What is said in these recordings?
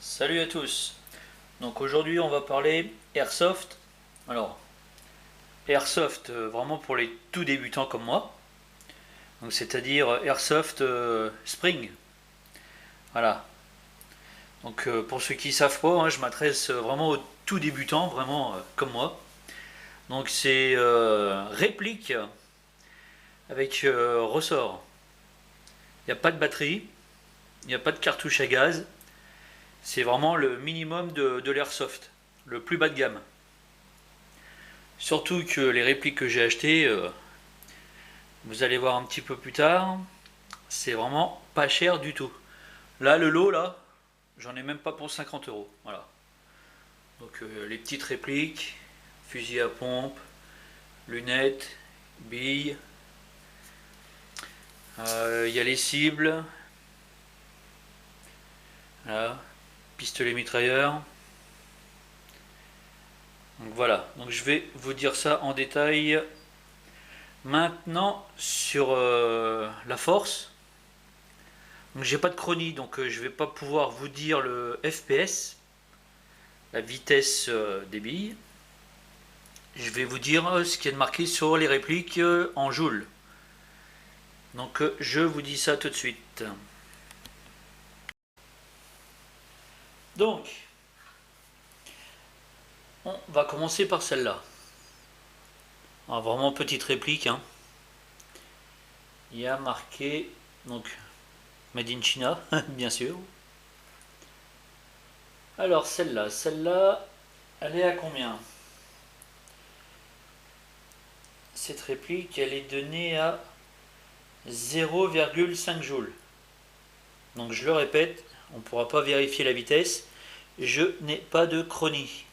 Salut à tous. Donc aujourd'hui on va parler Airsoft. Alors Airsoft vraiment pour les tout débutants comme moi. Donc c'est-à-dire Airsoft Spring. Voilà. Donc pour ceux qui savent pas, hein, je m'adresse vraiment aux tout débutants, vraiment comme moi. Donc c'est réplique avec ressort. Il n'y a pas de batterie, il n'y a pas de cartouche à gaz. C'est vraiment le minimum de l'airsoft, le plus bas de gamme. Surtout que les répliques que j'ai achetées, vous allez voir un petit peu plus tard, c'est vraiment pas cher du tout. Là, le lot, là, j'en ai même pas pour 50 euros. Voilà. Donc les petites répliques, fusil à pompe, lunettes, billes, il y a les cibles, voilà, pistolet mitrailleur. Donc voilà, donc je vais vous dire ça en détail. Maintenant sur la force. Donc j'ai pas de chronie, donc je vais pas pouvoir vous dire le FPS, la vitesse des billes. Je vais vous dire ce qui est marqué sur les répliques en joules. Donc je vous dis ça tout de suite. Donc, on va commencer par celle-là. Vraiment petite réplique. Hein. Il y a marqué donc Made in China, bien sûr. Alors celle-là, elle est à combien? Cette réplique, elle est donnée à 0,5 joules. Donc je le répète, on ne pourra pas vérifier la vitesse. Je n'ai pas de chronie.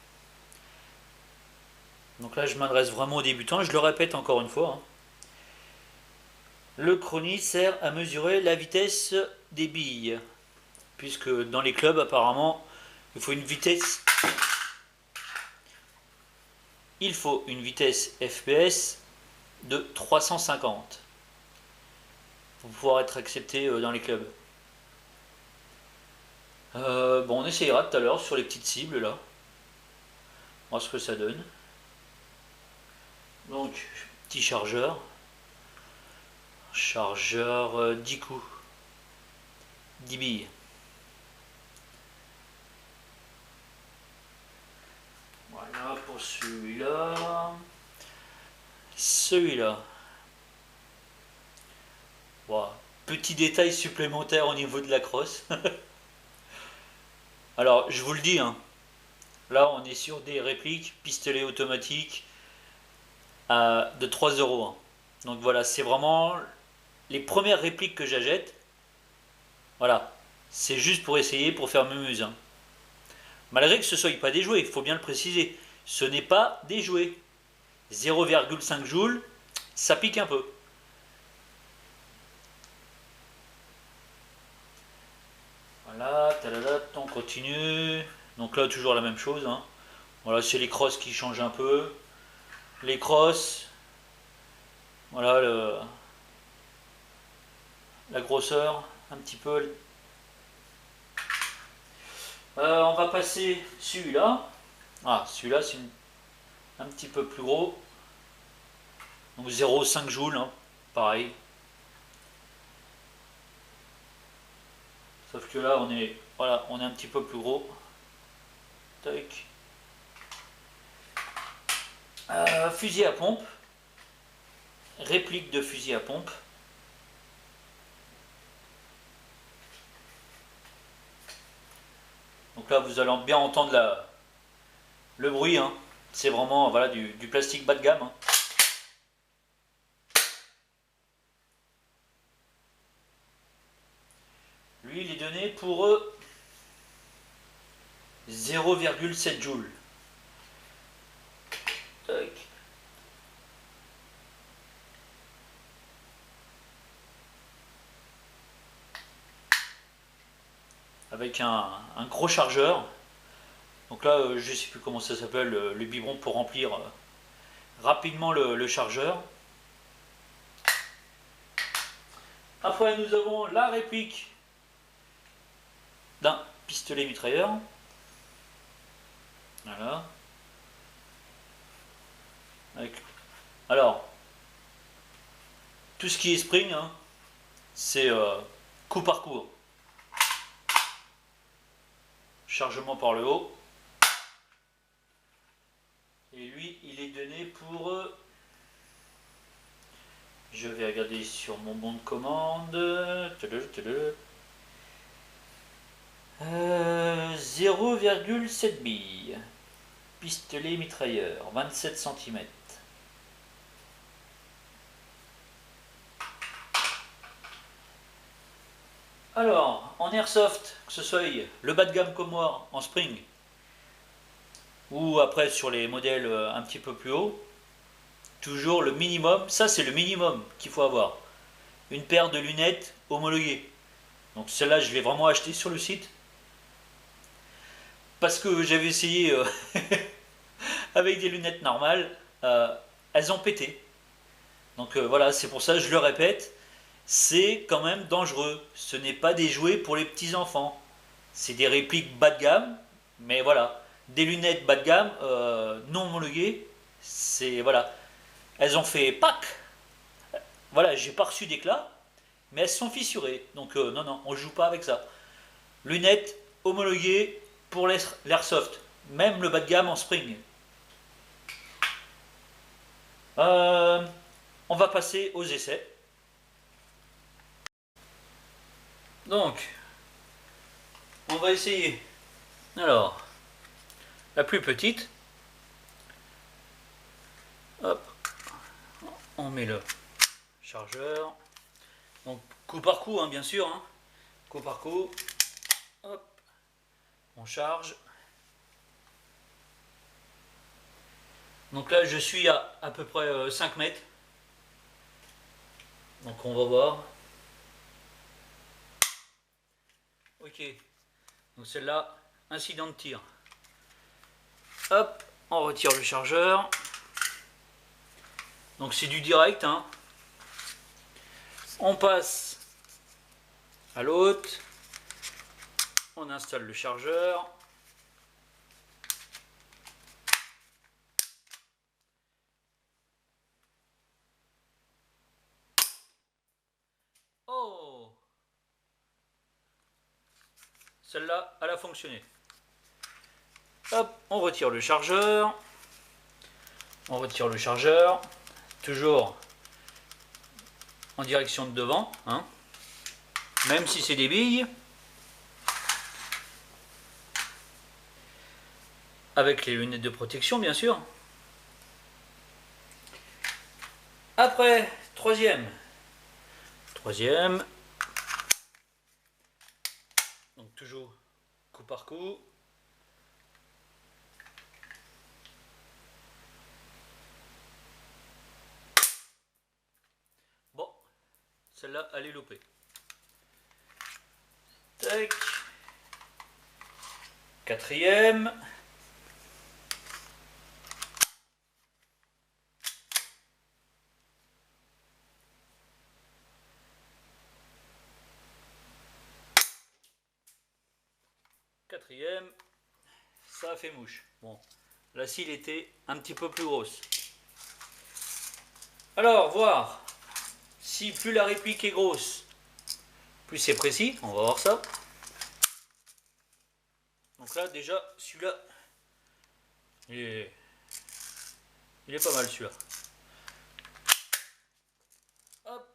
Donc là, je m'adresse vraiment aux débutants. Je le répète encore une fois. Hein. Le chronie sert à mesurer la vitesse des billes. Puisque dans les clubs, apparemment, il faut une vitesse. Il faut une vitesse FPS de 350 pour pouvoir être accepté dans les clubs. Bon, on essayera tout à l'heure sur les petites cibles là. On va voir ce que ça donne. Donc, petit chargeur. Chargeur 10 coups. 10 billes. Voilà pour celui-là. Celui-là. Voilà. Petit détail supplémentaire au niveau de la crosse. Alors, je vous le dis, hein, là on est sur des répliques pistolet automatique de 3 euros. Hein. Donc voilà, c'est vraiment les premières répliques que j'achète. Voilà, c'est juste pour essayer, pour faire mumuse. Hein. Malgré que ce soit pas des jouets, il faut bien le préciser. Ce n'est pas des jouets. 0,5 joules, ça pique un peu. Voilà, tadada, on continue. Donc là, toujours la même chose. Hein. Voilà, c'est les crosses qui changent un peu. Les crosses, voilà la grosseur, un petit peu. On va passer celui-là. Ah, celui-là, c'est un petit peu plus gros. Donc 0,5 joules, hein, pareil. Sauf que là, voilà, on est un petit peu plus gros. Tac. Fusil à pompe. Réplique de fusil à pompe. Donc là, vous allez bien entendre le bruit. Hein. C'est vraiment voilà, du plastique bas de gamme. Hein. Lui, il est donné pour 0,7 joules. Tac. Avec un gros chargeur. Donc là, je ne sais plus comment ça s'appelle, le biberon pour remplir rapidement le chargeur. Après, nous avons la réplique d'un pistolet mitrailleur. Voilà. Alors, tout ce qui est spring, hein, c'est coup par coup. Chargement par le haut. Et lui, il est donné pour... je vais regarder sur mon bon de commande. 0,7 billes. Pistolet mitrailleur, 27 cm. Alors, en airsoft, que ce soit le bas de gamme comme moi, en spring, ou après sur les modèles un petit peu plus haut, toujours le minimum, ça c'est le minimum qu'il faut avoir. Une paire de lunettes homologuées. Donc celle-là, je l'ai vraiment acheté sur le site. Parce que j'avais essayé avec des lunettes normales, elles ont pété. Donc voilà, c'est pour ça que je le répète, c'est quand même dangereux. Ce n'est pas des jouets pour les petits enfants. C'est des répliques bas de gamme, mais voilà, des lunettes bas de gamme non homologuées, c'est voilà, elles ont fait pack. Voilà, j'ai pas reçu d'éclat, mais elles sont fissurées. Donc non non, on joue pas avec ça. Lunettes homologuées pour l'airsoft, même le bas de gamme en spring. Euh, on va passer aux essais. Donc, on va essayer. Alors, la plus petite. Hop, on met le chargeur. Donc, coup par coup, hein, bien sûr. Hein. Coup par coup. Hop, on charge. Donc là, je suis à peu près 5 mètres. Donc, on va voir. Ok. Donc, celle-là, incident de tir. Hop, on retire le chargeur. Donc, c'est du direct. Hein. On passe à l'autre. On installe le chargeur. Oh! Celle-là, elle a fonctionné. Hop, on retire le chargeur. On retire le chargeur. Toujours en direction de devant. Hein. Même si c'est des billes. Avec les lunettes de protection, bien sûr. Après, troisième. Troisième. Donc toujours coup par coup. Bon, celle-là, elle est loupée. Tac. Quatrième. Quatrième. Ça a fait mouche. Bon, la cile était un petit peu plus grosse. Alors, voir si plus la réplique est grosse, plus c'est précis. On va voir ça. Donc là, déjà, celui-là, il est pas mal celui-là. Hop.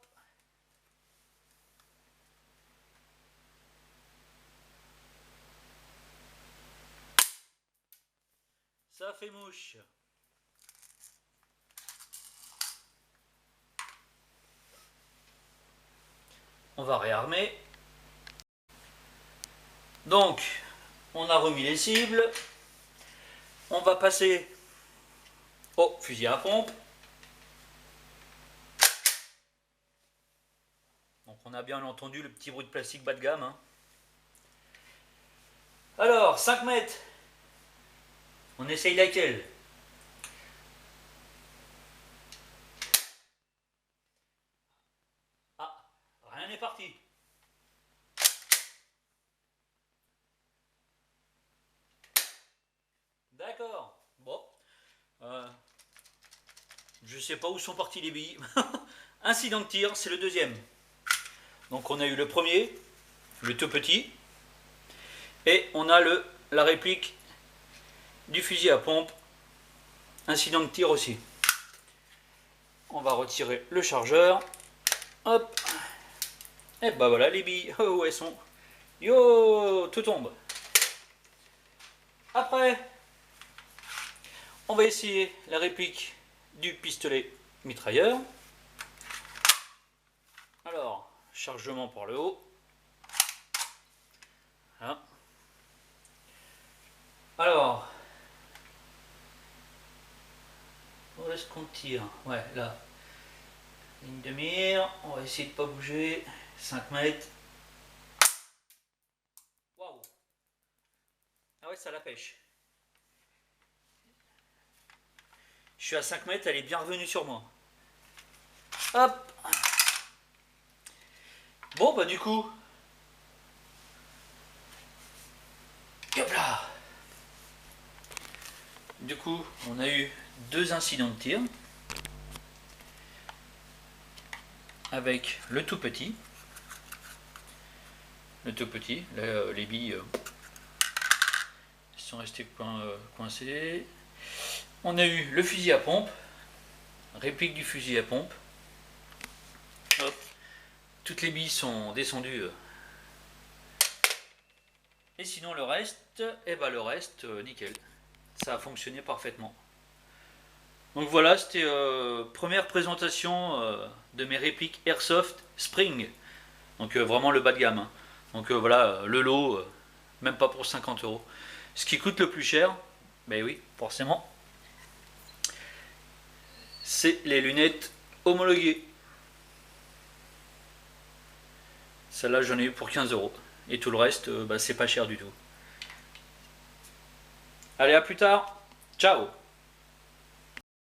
Ça fait mouche. On va réarmer. Donc, on a remis les cibles. On va passer au fusil à pompe. Donc on a bien entendu le petit bruit de plastique bas de gamme. Hein. Alors, 5 mètres. On essaye laquelle? Ah, rien n'est parti. D'accord. Bon. Je sais pas où sont partis les billes. Incident de tir, c'est le deuxième. Donc on a eu le premier, le tout petit. Et on a la réplique du fusil à pompe. Incident de tir aussi. On va retirer le chargeur. Hop. Et bah voilà les billes. Oh, où elles sont? Yo, tout tombe. Après, on va essayer la réplique du pistolet mitrailleur. Alors, chargement par le haut. Voilà. Alors, où est-ce qu'on tire? Ouais, là. Ligne de mire, on va essayer de ne pas bouger. 5 mètres. Waouh! Ah ouais, ça la pêche. Je suis à 5 mètres, elle est bien revenue sur moi. Hop! Bon, bah du coup. Hop là! Du coup, on a eu 2 incidents de tir. Avec le tout petit. Les billes sont restées coincées. On a eu le fusil à pompe, réplique du fusil à pompe. Hop. Toutes les billes sont descendues. Et sinon le reste, nickel. Ça a fonctionné parfaitement. Donc voilà, c'était première présentation de mes répliques Airsoft Spring. Donc vraiment le bas de gamme. Hein. Donc voilà, le lot, même pas pour 50 €. Ce qui coûte le plus cher, ben oui, forcément, c'est les lunettes homologuées. Celle-là, j'en ai eu pour 15 €. Et tout le reste, c'est pas cher du tout. Allez, à plus tard. Ciao.